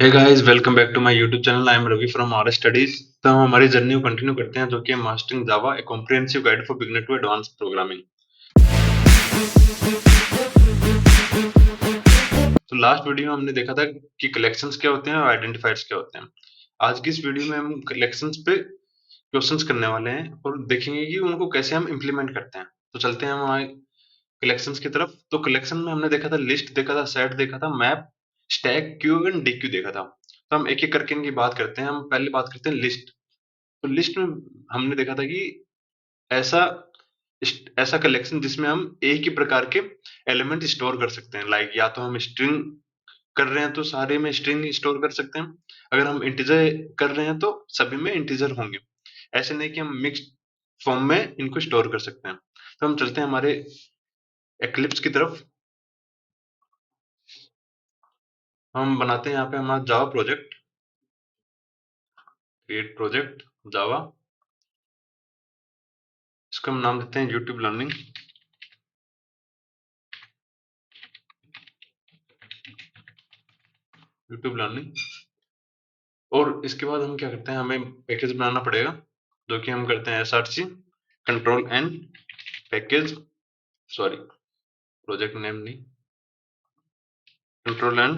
Hey guys, welcome back to my YouTube channel. I am Ravi from R studies. तो हम हमारी journey को continue करते हैं, जो कि है mastering Java, a comprehensive guide for beginner to advance programming. तो लास्ट वीडियो में हमने देखा था कि कलेक्शंस क्या होते हैं और आइडेंटिफायर्स क्या होते हैं। आज की इस वीडियो में हम कलेक्शंस पे क्वेश्चंस करने वाले हैं और देखेंगे कि उनको कैसे हम इम्प्लीमेंट करते हैं। तो चलते हैं हमारे कलेक्शंस की तरफ। तो कलेक्शन में हमने देखा था, लिस्ट देखा था, सेट देखा था, map, stack, queue and deque देखा था। तो हम एक एक करके इनकी बात करते हैं। हम पहले बात करते हैं लिस्ट। तो लिस्ट में हमने देखा था कि ऐसा ऐसा कलेक्शन जिसमें हम एक ही प्रकार के एलिमेंट स्टोर कर सकते हैं। लाइक या तो हम स्ट्रिंग कर रहे हैं तो सारे में स्ट्रिंग स्टोर कर सकते हैं। अगर हम इंटीजर कर रहे हैं तो सभी में इंटीजर होंगे। ऐसे नहीं कि हम मिक्स्ड फॉर्म में इनको स्टोर कर सकते हैं। तो हम चलते हैं हमारे एक्लिप्स की तरफ। हम बनाते हैं यहाँ पे हमारा जावा प्रोजेक्ट, क्रिएट प्रोजेक्ट जावा। इसका हम नाम देते हैं यूट्यूब लर्निंग। YouTube learning. और इसके बाद हम क्या करते हैं, हमें पैकेज बनाना पड़ेगा, जो कि हम करते हैं src control N package, sorry project name नहीं, कंट्रोल एन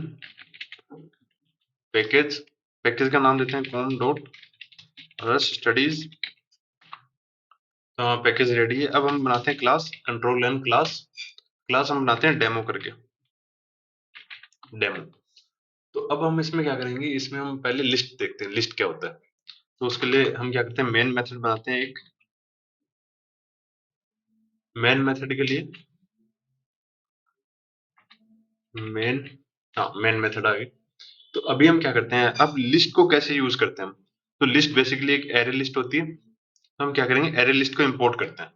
पैकेज। पैकेज का नाम देते हैं कॉम डॉट रस स्टडीज। तो हमारा पैकेज रेडी है। अब हम बनाते हैं class, control N class. Class हम बनाते हैं डेमो करके, डेमो। तो अब हम इसमें क्या करेंगे, इसमें हम पहले लिस्ट देखते हैं, लिस्ट क्या होता है। तो उसके लिए हम क्या करते हैं, मेन मेथड बनाते हैं एक। मेन मेथड के लिए मेन, हाँ मेन मेथड आ गई। तो अभी हम क्या करते हैं, अब लिस्ट को कैसे यूज करते हैं हम। तो लिस्ट बेसिकली एक एरे लिस्ट होती है। तो हम क्या करेंगे, एरे लिस्ट को इंपोर्ट करते हैं।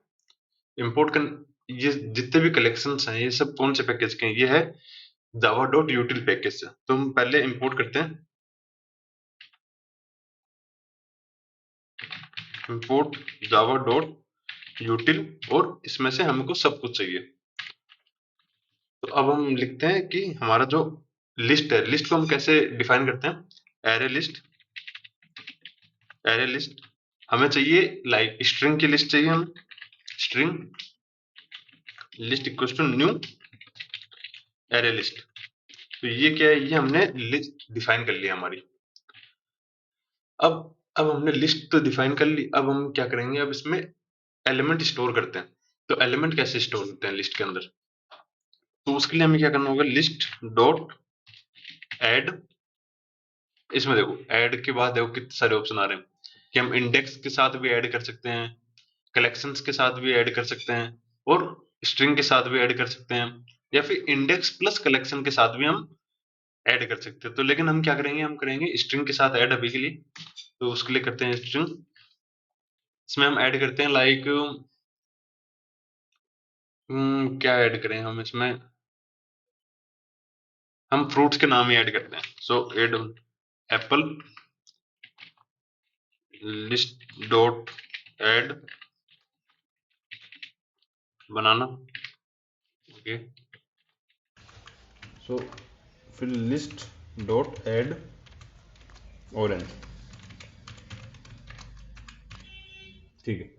इंपोर्ट कर, ये जितने भी कलेक्शंस हैं ये सब कौन से पैकेज के हैं, ये है जावा डॉट यूटिल पैकेज से। तो हम पहले इंपोर्ट करते हैं, इंपोर्ट जावा डॉट यूटिल, और इसमें से हमको सब कुछ चाहिए। तो अब हम लिखते हैं कि हमारा जो लिस्ट है, लिस्ट को हम कैसे डिफाइन करते हैं, एरे लिस्ट। एरे लिस्ट हमें चाहिए, लाइक स्ट्रिंग की लिस्ट चाहिए हमें। String list equals to new array list. तो ये क्या है, ये हमने लिस्ट डिफाइन कर लिया हमारी। अब अब हमने लिस्ट तो डिफाइन कर ली। अब हम क्या करेंगे, अब इसमें एलिमेंट स्टोर करते हैं। तो एलिमेंट कैसे स्टोर करते हैं लिस्ट के अंदर, तो उसके लिए हमें क्या करना होगा, लिस्ट डॉट ऐड। इसमें देखो ऐड के बाद देखो कितने सारे ऑप्शन आ रहे हैं, कि हम इंडेक्स के साथ भी ऐड कर सकते हैं, कलेक्शंस के साथ भी ऐड कर सकते हैं, और स्ट्रिंग के साथ भी ऐड कर सकते हैं, या फिर इंडेक्स प्लस कलेक्शन के साथ भी हम ऐड कर सकते हैं। तो लेकिन हम क्या करेंगे, हम करेंगे स्ट्रिंग के साथ ऐड अभी के लिए। तो उसके लिए करते हैं स्ट्रिंग। इसमें हम ऐड करते हैं लाइक, क्या ऐड करें हम इसमें, हम फ्रूट्स के नाम ही ऐड करते हैं। So add apple, list dot add banana. Okay, so फिर लिस्ट डॉट ऐड ऑरेंज। ठीक है।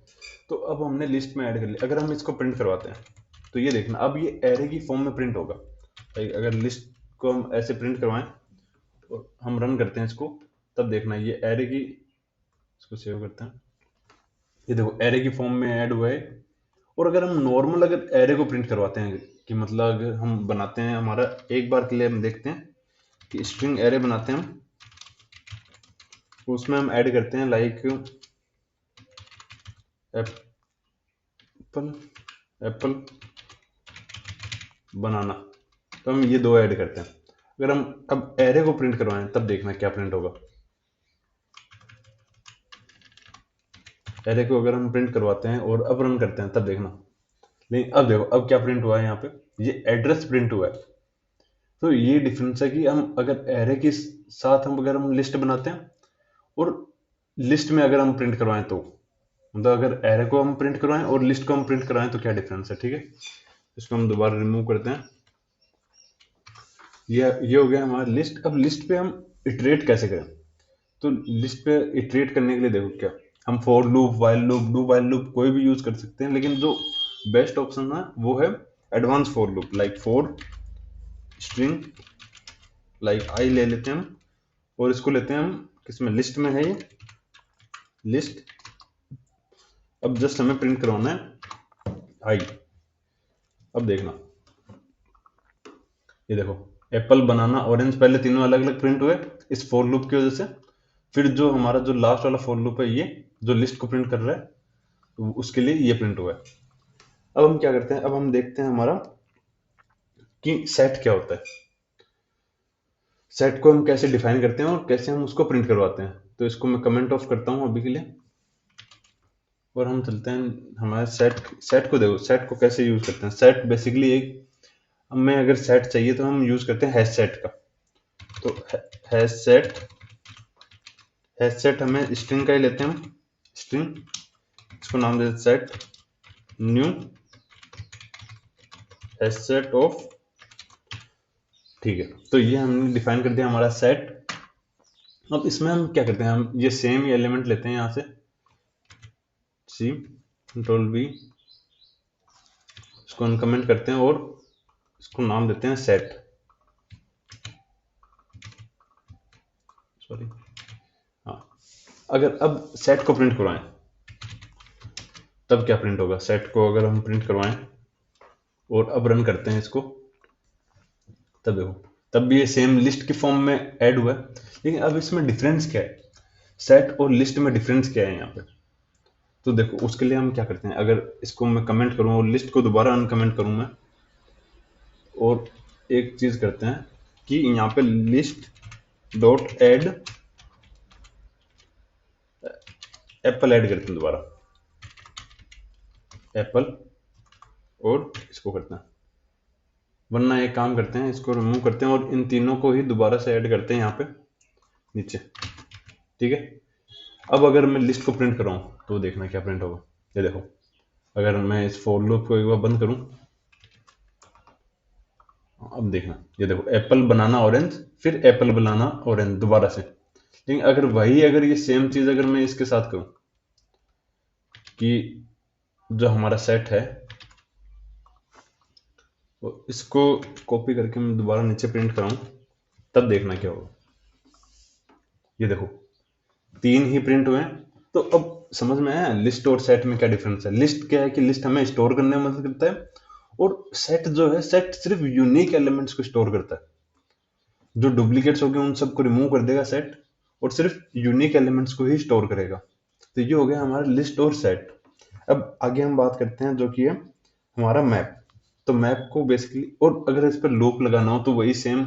तो अब हमने लिस्ट में ऐड कर लिया। अगर हम इसको प्रिंट करवाते हैं तो ये देखना, अब ये एरे की फॉर्म में प्रिंट होगा। अगर लिस्ट को हम ऐसे प्रिंट करवाएं और हम रन करते हैं इसको, तब देखना ये एरे की, इसको सेव करते हैं, ये देखो एरे की फॉर्म में ऐड हुआ है। और अगर हम नॉर्मल अगर एरे को प्रिंट करवाते हैं, कि मतलब अगर हम बनाते हैं, हमारा एक बार के लिए हम देखते हैं कि स्ट्रिंग एरे बनाते हैं हम, उसमें हम ऐड करते हैं लाइक एप्पल, एप्पल बनाना। तो हम ये दो ऐड करते हैं। अगर हम अब एरे को प्रिंट करवाएं तब देखना क्या प्रिंट होगा। एरे को अगर हम प्रिंट करवाते हैं और अब रन करते हैं तब देखना, लेकिन अब देखो अब क्या प्रिंट हुआ है, यहाँ पे ये एड्रेस प्रिंट हुआ है। तो ये डिफरेंस है कि हम अगर एरे के साथ हम अगर हम लिस्ट बनाते हैं और लिस्ट में अगर हम प्रिंट करवाएं, तो मतलब अगर एरे को हम प्रिंट करवाएं और लिस्ट को हम प्रिंट करवाएं तो क्या डिफरेंस है। ठीक है, इसको हम दोबारा रिमूव करते हैं। ये हो गया हमारा लिस्ट। अब लिस्ट पे हम इटरेट कैसे करें, तो लिस्ट पे इटरेट करने के लिए देखो क्या, हम for loop, while loop, do while loop कोई भी यूज कर सकते हैं, लेकिन जो बेस्ट ऑप्शन है वो है advance for loop, like for string, like I ले लेते हैं हम, और इसको लेते हैं हम किसमें, लिस्ट में है ये लिस्ट। अब जस्ट हमें प्रिंट करवाना है आई। अब देखना, ये देखो एप्पल, बनाना, ऑरेंज, पहले तीनों अलग अलग प्रिंट हुए इस फॉर लूप की वजह से। फिर जो हमारा जो लास्ट वाला फॉर लूप है, ये जो लिस्ट को प्रिंट कर रहा है, तो उसके लिए ये प्रिंट हुआ है। अब हम क्या करते हैं, अब हम देखते हैं हमारा कि सेट क्या होता है, सेट को हम कैसे डिफाइन करते हैं और कैसे हम उसको प्रिंट करवाते हैं। तो इसको मैं कमेंट ऑफ करता हूं अभी के लिए, और हम चलते हैं हमारे सेट। सेट को देखो, सेट को कैसे यूज करते हैं। सेट बेसिकली एक, हमें अगर सेट चाहिए तो हम यूज करते हैं हैश सेट का। तो हैश सेट, हैश सेट हमें स्ट्रिंग का ही लेते हैं हम, स्ट्रिंग, इसको नाम देते set new hash set of, ठीक है। तो ये हमने डिफाइन कर दिया हमारा सेट। अब इसमें हम क्या करते हैं, हम ये सेम ही एलिमेंट लेते हैं यहाँ से, सी कंट्रोल वी, इसको अनकमेंट करते हैं और इसको नाम देते हैं सेट, सॉरी, हाँ। अगर अब सेट को प्रिंट करवाएं तब क्या प्रिंट होगा, सेट को अगर हम प्रिंट करवाएं और अब रन करते हैं इसको, तब देखो, तब भी ये सेम लिस्ट की फॉर्म में ऐड हुआ है, लेकिन अब इसमें डिफरेंस क्या है, सेट और लिस्ट में डिफरेंस क्या है यहाँ पे। तो देखो उसके लिए हम क्या करते हैं, अगर इसको मैं कमेंट करूं और लिस्ट को दोबारा अनकमेंट करूं मैं, और एक चीज करते हैं कि यहाँ पे list dot add apple add करते हैं दोबारा, एप्पल, और इसको करते हैं, वरना एक काम करते हैं, इसको रिमूव करते हैं और इन तीनों को ही दोबारा से ऐड करते हैं यहाँ पे नीचे, ठीक है। अब अगर मैं लिस्ट को प्रिंट कराऊं तो देखना क्या प्रिंट होगा, ये देखो, अगर मैं इस फॉर लूप को एक बार बंद करूं, अब देखना, ये देखो एप्पल बनाना ऑरेंज, फिर एप्पल बनाना ऑरेंज दोबारा से। लेकिन अगर वही, अगर ये सेम चीज अगर मैं इसके साथ करूं कि जो हमारा सेट है, तो इसको कॉपी करके मैं दोबारा नीचे प्रिंट कराऊं, तब देखना क्या होगा। ये देखो तीन ही प्रिंट हुए हैं। तो अब समझ में आया लिस्ट और सेट में क्या डिफरेंस है। लिस्ट क्या है कि लिस्ट हमें स्टोर करने में मदद करता है, और सेट जो है, सेट सिर्फ यूनिक एलिमेंट्स को स्टोर करता है, जो डुप्लीकेट्स हो गए उन सबको रिमूव कर देगा सेट, और सिर्फ यूनिक एलिमेंट्स को ही स्टोर करेगा। तो ये हो गया हमारा लिस्ट और सेट। अब आगे हम बात करते हैं जो कि है हमारा मैप। तो मैप को बेसिकली, और अगर इस पर लूप लगाना हो तो वही सेम,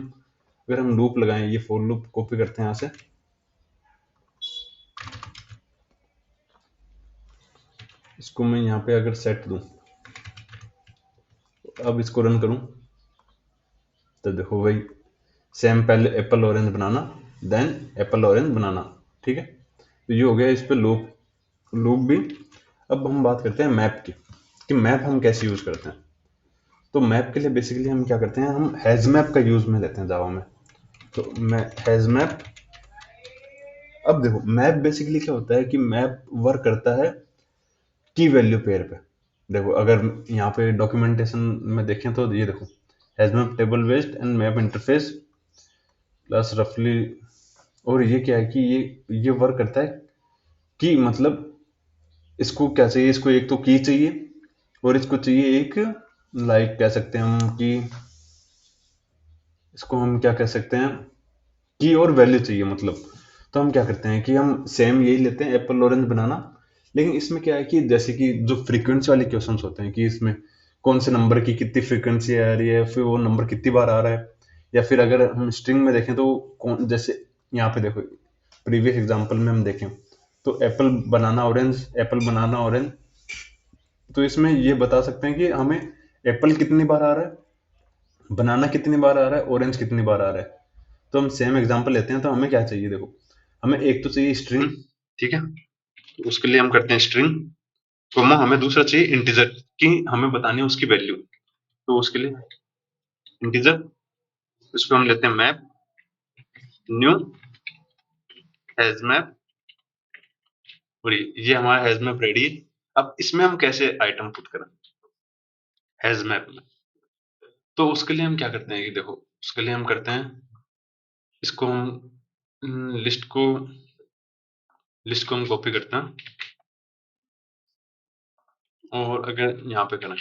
अगर हम लूप लगाएं, ये फॉर लूप कॉपी करते हैं यहाँ से, इसको मैं यहाँ पे अगर सेट दूं, अब इसको रन करूं, तो देखो भाई सेम, पहले apple orange banana, then apple orange banana, ठीक है। तो ये हो गया इस पे लूप, लूप भी। अब हम बात करते हैं मैप की, कि मैप हम कैसे यूज करते हैं। तो मैप के लिए बेसिकली हम क्या करते हैं, हम हैज मैप का यूज में लेते हैं जावा में। तो मैं हैज मैप, अब देखो मैप बेसिकली क्या होता है कि मैप वर्क करता है की वैल्यू पेयर पे। देखो अगर यहाँ पे डॉक्यूमेंटेशन में देखें तो ये देखो, has map table based and map interface plus रफली, और ये क्या है कि ये वर्क करता है कि मतलब इसको क्या चाहिए, इसको एक तो की चाहिए, और इसको चाहिए एक, लाइक कह सकते हैं हम कि इसको हम क्या कह सकते हैं, की और वैल्यू चाहिए मतलब। तो हम क्या करते हैं कि हम सेम यही लेते हैं, एप्पल ऑरेंज बनाना, लेकिन इसमें क्या है कि जैसे कि जो फ्रीक्वेंसी वाले क्वेश्चंस होते हैं कि इसमें कौन से नंबर की कितनी फ्रीक्वेंसी आ रही है, फिर वो नंबर कितनी बार आ रहा है, या फिर अगर हम स्ट्रिंग में देखें तो कौन, जैसे यहाँ पे देखो प्रीवियस एग्जांपल में हम देखें तो apple banana orange, apple banana orange, तो इसमें ये बता सकते हैं कि हमें एप्पल कितनी बार आ रहा है, बनाना कितनी बार आ रहा है, ऑरेंज कितनी बार आ रहा है। तो हम सेम एग्जांपल लेते हैं, तो हमें क्या चाहिए, देखो हमें एक तो चाहिए स्ट्रिंग, ठीक है। तो उसके लिए हम करते हैं स्ट्रिंग, कॉमा हमें दूसरा चाहिए इंटीजर, कि हमें बतानी है उसकी वैल्यू। तो उसके लिए इंटीजर, इसको हम लेते हैं मैप न्यू हैज मैप, और ये हमारा हैज मैप रेडी है। अब इसमें हम कैसे आइटम पुट करें हैज मैप में, तो उसके लिए हम क्या करते हैं कि देखो, उसके लिए हम करते हैं, इसको हम लिस्ट को हम कॉपी करते हैं, और अगर यहाँ पे करें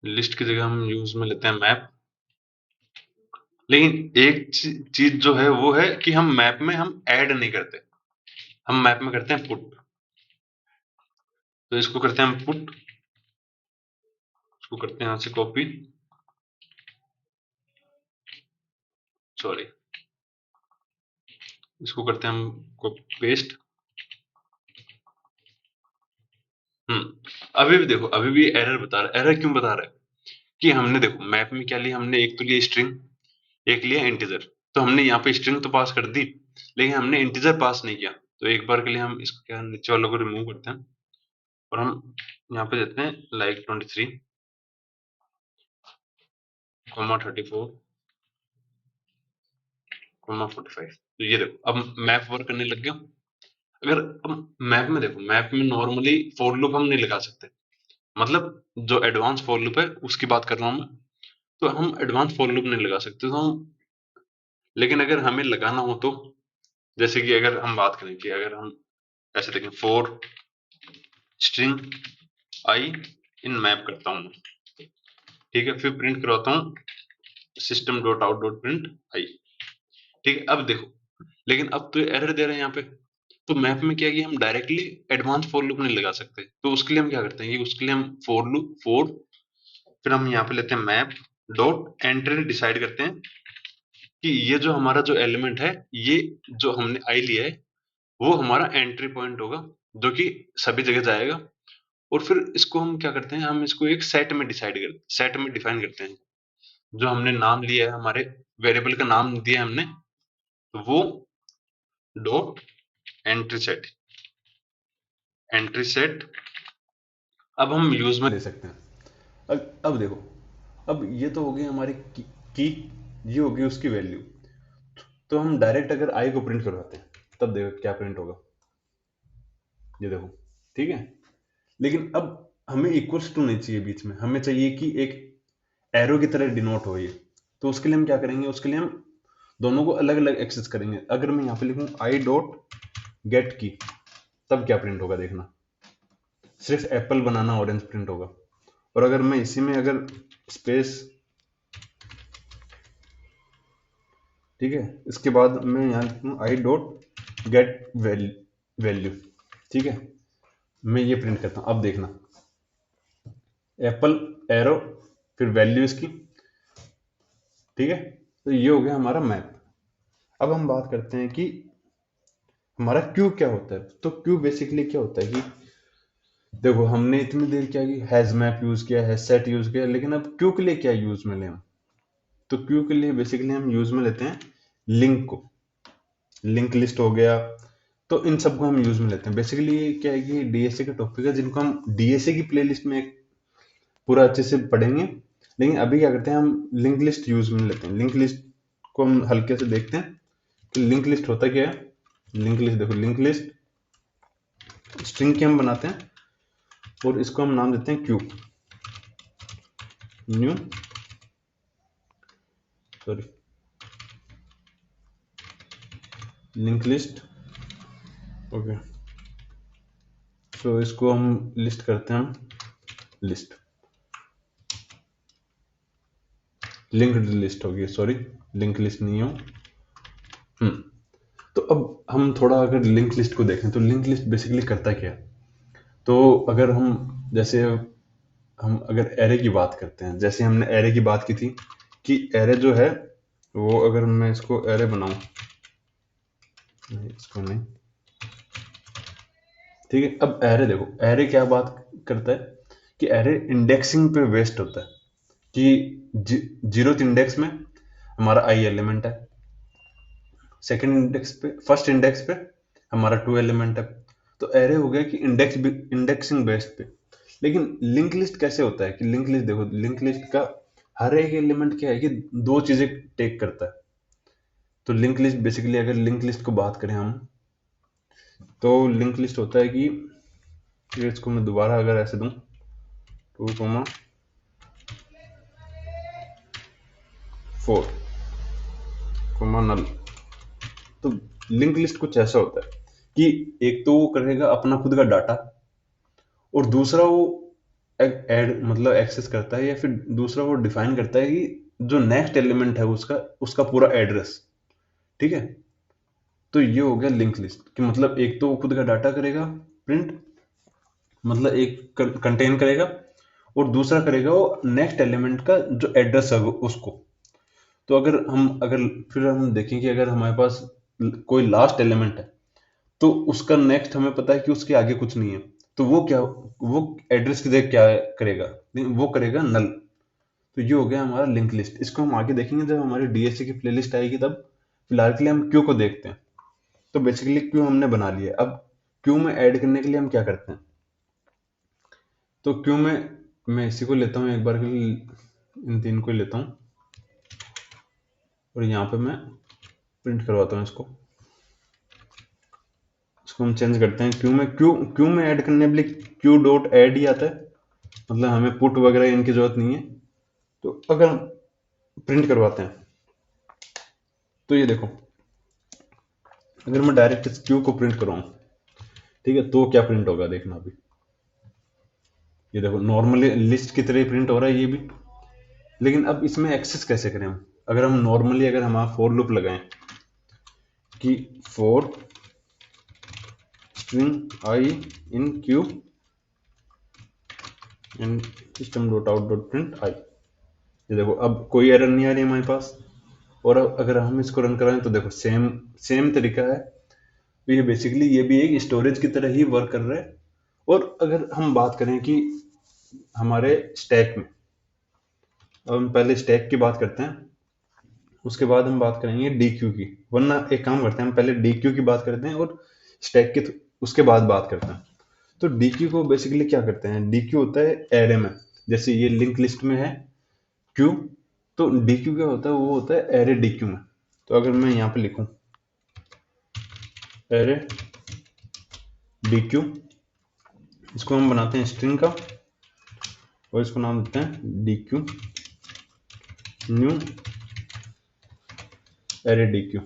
लिस्ट की जगह हम यूज में लेते हैं मैप। लेकिन एक चीज जो है वो है कि हम मैप में हम ऐड नहीं करते, हम मैप में करते हैं पुट। तो इसको करते हैं हम पुट, इसको करते हैं यहाँ से कॉपी, सॉरी, इसको करते हैं हम पेस्ट। अभी भी देखो, अभी भी एरर बता रहा है। एरर क्यों बता रहा है कि हमने देखो मैप में क्या लिया, हमने एक तो लिया स्ट्रिंग, एक लिया इंटीजर। तो हमने यहाँ पे स्ट्रिंग तो पास कर दी, लेकिन हमने इंटीजर पास नहीं किया। तो एक बार के लिए हम इसको क्या नीचे वालों को रिमूव करते हैं, और हम यहाँ पे देते हैं लाइक 23, 34, 45। तो ये देखो अब मैप वर्क करने लग गया। अगर हम मैप में देखो, मैप में नॉर्मली फॉर लूप हम नहीं लगा सकते, मतलब जो एडवांस फॉर लूप है उसकी बात कर रहा हूँ मैं। तो हम एडवांस फॉर लूप नहीं लगा सकते, तो हम, लेकिन अगर हमें लगाना हो तो, जैसे कि अगर हम बात करें कि अगर हम ऐसे देखें, for string i in map करता हूँ मैं, ठीक है, फिर प्रिंट करवाता हूँ system dot out dot print i, ठीक है। अब देखो, लेकिन अब तो एरर दे रहे हैं यहाँ पे। तो मैप में क्या है कि हम डायरेक्टली एडवांस फॉर लूप नहीं लगा सकते, तो उसके लिए हम क्या करते हैं कि उसके लिए हम फॉर, फिर हम यहाँ पे लेते हैं मैप डॉट एंट्री, डिसाइड करते हैं कि ये जो हमारा जो एलिमेंट है, ये जो हमने आई लिया है, वो हमारा एंट्री पॉइंट होगा, जो कि सभी जगह जाएगा। और फिर इसको हम क्या करते हैं, हम इसको एक सेट में डिफाइन करते हैं। जो हमने नाम लिया है, हमारे वेरिएबल का नाम दिया है हमने, तो वो डॉट एंट्री सेट अब हम यूज में ले सकते हैं। अब देखो, अब ये तो हो गई हमारी की, ये होगी उसकी वैल्यू। तो हम डायरेक्ट अगर आई को प्रिंट करवाते हैं, तब देखो क्या प्रिंट होगा, ये देखो, ठीक है। लेकिन अब हमें इक्वल्स टू नहीं चाहिए बीच में, हमें चाहिए कि एक एरो की तरह डिनोट हो ये। तो उसके लिए हम क्या करेंगे, उसके लिए हम दोनों को अलग अलग एक्सेस करेंगे। अगर मैं यहाँ पे लिखूँ आई डॉट गेट की, तब क्या प्रिंट होगा देखना, सिर्फ एप्पल बनाना ऑरेंज प्रिंट होगा। और अगर मैं इसी में अगर स्पेस, ठीक है, इसके बाद मैं यहाँ लिखूँ आई डॉट गेट वैल्यू, ठीक है, मैं ये प्रिंट करता हूँ। अब देखना एप्पल एरो, फिर वैल्यू इसकी, ठीक है। तो ये हो गया हमारा मैप। अब हम बात करते हैं कि हमारा क्यू क्या होता है। तो क्यू बेसिकली क्या होता है कि देखो, हमने इतनी देर क्या की हैज मैप यूज किया, हैज सेट यूज किया, लेकिन अब क्यू के लिए क्या यूज में लें हम। तो क्यू के लिए बेसिकली हम यूज में लेते हैं लिंक को, लिंक लिस्ट हो गया, तो इन सबको हम यूज में लेते हैं। बेसिकली ये क्या है कि डीएसए का टॉपिक है, जिनको हम डीएसए की प्लेलिस्ट में एक पूरा अच्छे से पढ़ेंगे। लेकिन अभी क्या करते हैं, हम लिंक लिस्ट यूज में लेते हैं। लिंक लिस्ट को हम हल्के से देखते हैं कि लिंक लिस्ट होता क्या है। लिंक लिस्ट देखो, लिंक लिस्ट स्ट्रिंग की हम बनाते हैं, और इसको हम नाम देते हैं q, new, sorry, link list, okay. So इसको हम लिस्ट करते हैं, हम लिस्ट, लिंक्ड लिस्ट होगी, सॉरी, लिंक लिस्ट नहीं हो। तो अब हम थोड़ा अगर लिंक लिस्ट को देखें, तो लिंक लिस्ट बेसिकली करता क्या है। तो अगर हम जैसे हम अगर एरे की बात करते हैं, जैसे हमने एरे की बात की थी कि एरे जो है वो, अगर मैं इसको एरे बनाऊं, नहीं इसको नहीं, ठीक है। अब एरे देखो, एरे क्या बात करता है कि एरे इंडेक्सिंग पे बेस्ड होता है कि जीरोथ इंडेक्स में हमारा आई एलिमेंट है, सेकंड इंडेक्स पे, फर्स्ट इंडेक्स पे हमारा 2 एलिमेंट है। तो एरे हो गया कि इंडेक्सिंग बेस्ड पे। लेकिन लिंक लिस्ट कैसे होता है कि लिंक लिस्ट देखो, लिंक लिस्ट का हर एक एलिमेंट क्या है कि दो चीजें टेक करता है। तो लिंक लिस्ट बेसिकली, अगर लिंक लिस्ट को बात करें हम, तो लिंक लिस्ट होता है कि इसको मैं दोबारा अगर ऐसे दूं 2,4 नल, तो लिंक लिस्ट कुछ ऐसा होता है कि एक तो वो करेगा अपना खुद का डाटा, और दूसरा वो ऐड मतलब एक्सेस करता है, या फिर दूसरा वो डिफाइन करता है कि जो नेक्स्ट एलिमेंट है उसका उसका पूरा एड्रेस। ठीक है, तो ये हो गया लिंक लिस्ट कि मतलब एक तो वो खुद का डाटा करेगा प्रिंट, मतलब एक कंटेन करेगा, और दूसरा करेगा वो नेक्स्ट एलिमेंट का जो एड्रेस है उसको। तो अगर फिर हम देखें कि अगर हमारे पास कोई लास्ट एलिमेंट है, तो उसका नेक्स्ट हमें पता है कि उसके आगे कुछ नहीं है, तो वो एड्रेस की जगह क्या करेगा, वो करेगा नल। तो ये हो गया हमारा लिंक लिस्ट। इसको हम आगे देखेंगे जब हमारी डीएससी की प्लेलिस्ट आएगी तब। फिलहाल के लिए हम क्यू को देखते हैं। तो बेसिकली क्यू हमने बना लिया। अब क्यू में ऐड करने के लिए हम क्या करते हैं, तो क्यू में मैं इसी को लेता हूँ एक बार के लिए, इन तीन को ही लेता हूँ, और यहाँ पे मैं प्रिंट करवाता हूँ इसको हम चेंज करते हैं क्यू में। क्यू में ऐड करने के लिए क्यू डॉट ऐड ही आता है, मतलब हमें पुट वगैरह इनकी जरूरत नहीं है। तो अगर हम प्रिंट करवाते हैं, तो ये देखो, अगर मैं डायरेक्ट इस क्यू को प्रिंट करवाऊं, ठीक है, तो क्या प्रिंट होगा देखना। अभी ये देखो नॉर्मली लिस्ट की तरह ही प्रिंट हो रहा है ये भी। लेकिन अब इसमें एक्सेस कैसे करें हम, अगर हम नॉर्मली अगर हमारा फॉर लूप लगाएं कि for string i in q and system dot out dot print i, ये देखो अब कोई एरर नहीं आ रही हमारे पास। और अब अगर हम इसको रन कराएं तो देखो सेम तरीका है। तो ये बेसिकली ये भी एक स्टोरेज की तरह ही वर्क कर रहा है। और अगर हम बात करें कि हमारे स्टैक में, अब हम पहले स्टैक की बात करते हैं, उसके बाद हम बात करेंगे डी क्यू की। वरना एक काम करते हैं, हम पहले डी क्यू की बात करते हैं और स्टैक की उसके बाद बात करते हैं। तो डी क्यू को बेसिकली क्या करते हैं, डी क्यू होता है एरे में, जैसे ये लिंक लिस्ट में है क्यू, तो डी क्यू क्या होता है, वो होता है एरे डी क्यू में। तो अगर मैं यहाँ पे लिखूं एरे डी क्यू, इसको हम बनाते हैं स्ट्रिंग का, और इसको नाम देते हैं D Q new array D Q,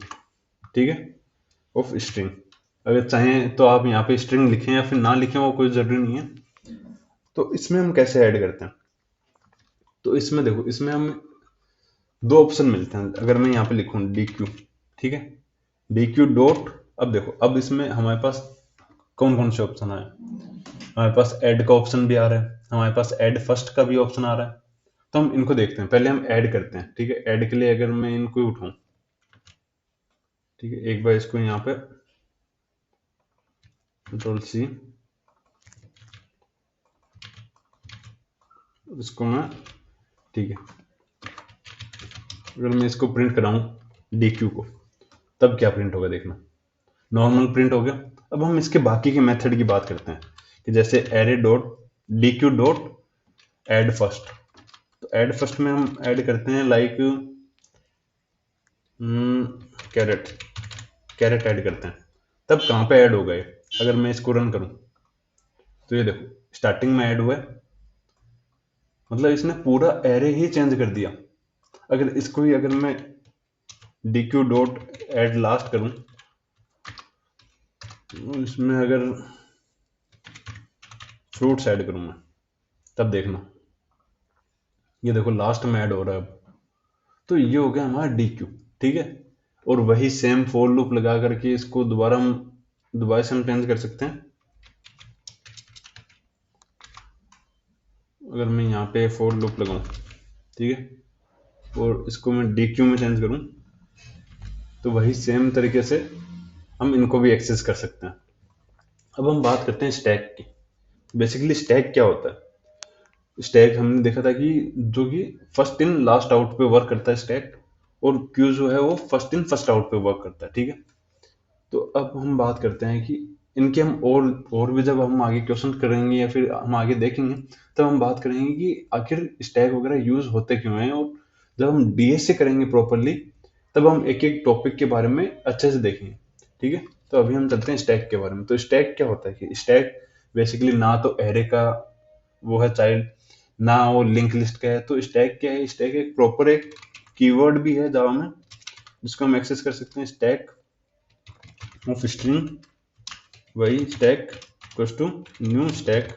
ठीक है, ऑफ स्ट्रिंग। अगर चाहें तो आप यहाँ पे स्ट्रिंग लिखें या फिर ना लिखें, वो कोई जरूरी नहीं है। तो इसमें हम कैसे ऐड करते हैं, तो इसमें देखो, इसमें हम दो ऑप्शन मिलते हैं। अगर मैं यहाँ पे लिखूं डी क्यू, ठीक है, डी क्यू डॉट, अब देखो अब इसमें हमारे पास कौन कौन से ऑप्शन आए, हमारे पास ऐड का ऑप्शन भी आ रहा है, हमारे पास ऐड फर्स्ट का भी ऑप्शन आ रहा है। तो हम इनको देखते हैं, पहले हम ऐड करते हैं, ठीक है। ऐड के लिए अगर मैं इनको ही उठाऊं, ठीक है, एक बार इसको यहाँ पे कंट्रोल सी, इसको मैं, ठीक है, अगर मैं इसको प्रिंट कराऊं डी क्यू को, तब क्या प्रिंट होगा देखना, नॉर्मल प्रिंट हो गया। अब हम इसके बाकी के मेथड की बात करते हैं कि जैसे array dot deque dot add first. तो एड फर्स्ट में हम ऐड करते हैं लाइक कैरेट, कैरेट ऐड करते हैं। तब कहाँ पे ऐड होगा ये, अगर मैं इसको रन करूं, तो ये देखो स्टार्टिंग में ऐड हुआ है, मतलब इसने पूरा एरे ही चेंज कर दिया। अगर इसको ही अगर मैं deque dot add last करूं, तो इसमें अगर फ्रूट्स ऐड करूं मैं, तब देखना ये देखो लास्ट में ऐड हो रहा है अब। तो ये हो गया हमारा डी क्यू, ठीक है। और वही सेम फॉर लूप लगा करके इसको दोबारा से हम चेंज कर सकते हैं। अगर मैं यहाँ पे फॉर लूप लगाऊं, ठीक है, और इसको मैं डी क्यू में चेंज करूं, तो वही सेम तरीके से हम इनको भी एक्सेस कर सकते हैं। अब हम बात करते हैं स्टैक की। बेसिकली स्टैक क्या होता है, स्टैक हमने देखा था कि जो कि फर्स्ट इन लास्ट आउट पे वर्क करता है स्टैक, और क्यू जो है वो फर्स्ट इन फर्स्ट आउट पे वर्क करता है, ठीक है। तो अब हम बात करते हैं कि इनके हम और भी जब हम आगे क्वेश्चन करेंगे या फिर हम आगे देखेंगे तब हम बात करेंगे कि आखिर स्टैक वगैरह यूज होते क्यों हैं, और जब हम डीएस से करेंगे प्रॉपरली तब हम एक एक टॉपिक के बारे में अच्छे से देखेंगे। ठीक है, तो अभी हम चलते हैं स्टैक के बारे में। तो स्टैक क्या होता है कि स्टैक बेसिकली ना तो एरे का वो है चाइल्ड, ना वो लिंक लिस्ट का है। तो स्टैक क्या है, स्टैक एक प्रॉपर एक कीवर्ड भी है जावा में जिसको हम एक्सेस कर सकते हैं। स्टैक ऑफ स्ट्रिंग, वही stack equals to new stack.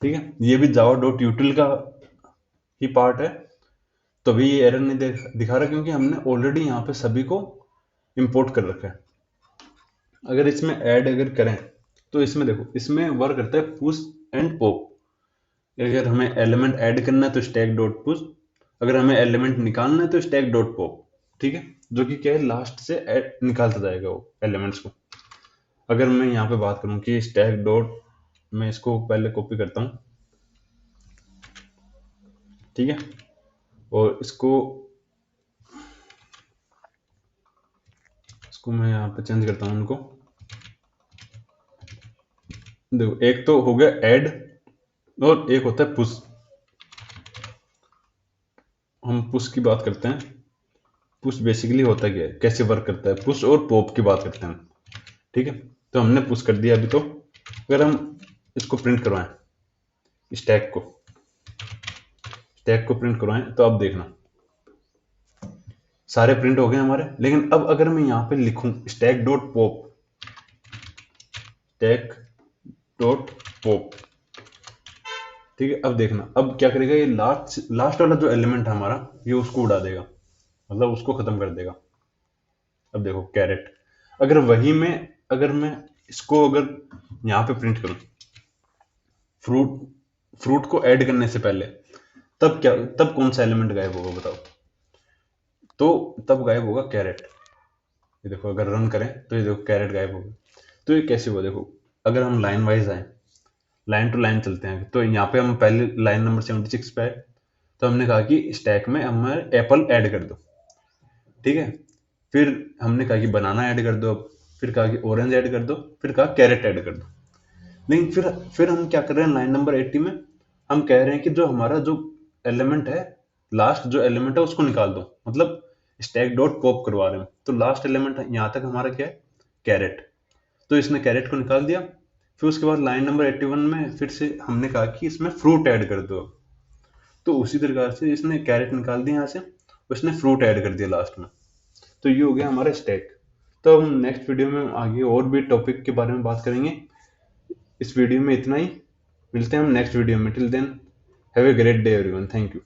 ठीक है, ये भी जावा डॉट यूटिल का ही पार्ट है, तभी ये एरर नहीं दिखा रहा क्योंकि हमने ऑलरेडी यहाँ पे सभी को इंपोर्ट कर रखा है। अगर इसमें ऐड अगर करें तो इसमें देखो, इसमें वर्क करता है पुश एंड पॉप। अगर हमें एलिमेंट ऐड करना है तो स्टैक डॉट पुश, अगर हमें एलिमेंट निकालना है तो स्टैक डॉट पॉप। ठीक है, जो कि क्या है लास्ट से निकालता जाएगा वो एलिमेंट्स को। अगर मैं यहाँ पे बात करूँ कि स्टैक डॉट, मैं इसको पहले कॉपी करता हूँ, ठीक है, और इसको मैं यहाँ पे चेंज करता हूँ उनको। देखो, एक तो हो गया ऐड और एक होता है पुश। हम पुश की बात करते हैं। पुश बेसिकली होता क्या है, कैसे वर्क करता है, पुश और पॉप की बात करते हैं। ठीक है, तो हमने पुश कर दिया अभी। तो अगर हम इसको प्रिंट करवाएं, स्टैक को प्रिंट करवाएं, तो अब देखना सारे प्रिंट हो गए हमारे। लेकिन अब अगर मैं यहाँ पे लिखूं स्टैक डॉट पॉप, ठीक है, अब देखना अब क्या करेगा ये, लास्ट वाला जो एलिमेंट है हमारा ये उसको उड़ा देगा, मतलब उसको खत्म कर देगा। अब देखो कैरेट, अगर वही में अगर मैं इसको अगर यहाँ पे प्रिंट करूं फ्रूट को ऐड करने से पहले, तब कौन सा एलिमेंट गायब होगा बताओ? तो तब गायब होगा कैरेट। ये देखो अगर रन करें तो ये देखो कैरेट गायब होगा। तो ये कैसे हुआ देखो, अगर हम लाइन वाइज आए, लाइन टू लाइन चलते हैं, तो यहाँ पे हम पहले लाइन नंबर 76 पे आए, तो हमने कहा कि स्टैक में हमें एप्पल ऐड कर दो। ठीक है, फिर हमने कहा कि बनाना ऐड कर दो, फिर कहा कि ऑरेंज ऐड कर दो, फिर कहा कैरेट ऐड कर दो। लेकिन फिर हम क्या कर रहे हैं, लाइन नंबर 80 में हम कह रहे हैं कि जो हमारा जो एलिमेंट है, लास्ट जो एलिमेंट है उसको निकाल दो, मतलब स्टैक डॉट पॉप करवा रहे हैं। तो लास्ट एलिमेंट यहाँ तक हमारा क्या है, कैरेट। तो इसने कैरेट को निकाल दिया। फिर उसके बाद लाइन नंबर 81 में फिर से हमने कहा कि इसमें फ्रूट ऐड कर दो। तो उसी प्रकार से इसने कैरेट निकाल दिया यहाँ से, उसने फ्रूट ऐड कर दिया लास्ट में। तो ये हो गया हमारा स्टैक। तो हम नेक्स्ट वीडियो में आगे और भी टॉपिक के बारे में बात करेंगे। इस वीडियो में इतना ही, मिलते हैं हम नेक्स्ट वीडियो में। Till then have a great day everyone, thank you.